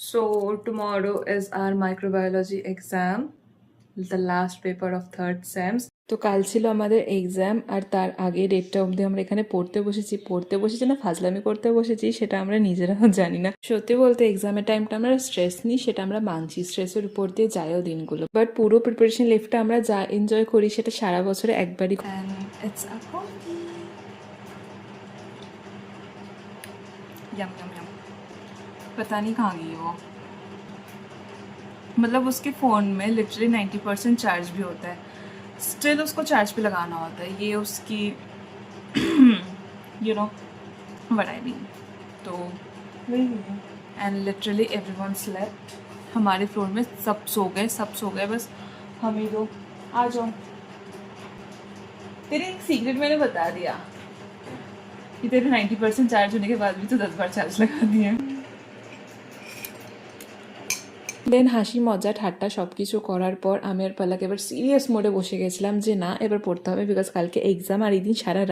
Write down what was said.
So tomorrow is our microbiology exam, the last paper of third sems. তো কাল ছিল আমাদের এক্সাম, আর তার আগে ডেটটা অবধি আমরা এখানে পড়তে বসেছি না ফাজলামি করতে বসেছি সেটা আমরা নিজেরাও জানি না। সত্যি বলতে এক্সামের টাইমটা আমরা স্ট্রেস নিই সেটা আমরা মানছি, স্ট্রেসের উপর দিয়ে যায়ও দিনগুলো, বাট পুরো প্রিপারেশন লিফটা আমরা যা এনজয় করি সেটা সারা বছরে একবারই। It's a coffee. Yum yum yum. पता नहीं कहाँ गई वो, मतलब उसके फ़ोन में लिटरली 90% चार्ज भी होता है, स्टिल उसको चार्ज पे लगाना होता है। ये उसकी you know what I mean. तो एंड लिटरली एवरीवन स्लेप्ट, हमारे फ्लोर में सब सो गए, बस हम ही दो। आ जाओ, तेरे एक सीक्रेट मैंने बता दिया कि तेरे 90% चार्ज होने के बाद भी तो 10 बार चार्ज लगा दिए। দেন হাসি মজা ঠাট্টা সব কিছু করার পর আমি আর পালাক এবার সিরিয়াস মোডে বসে গেছিলাম যে না এবার পড়তে হবে, বিকজ কালকে এক্সাম আর এই দিন সারা রাত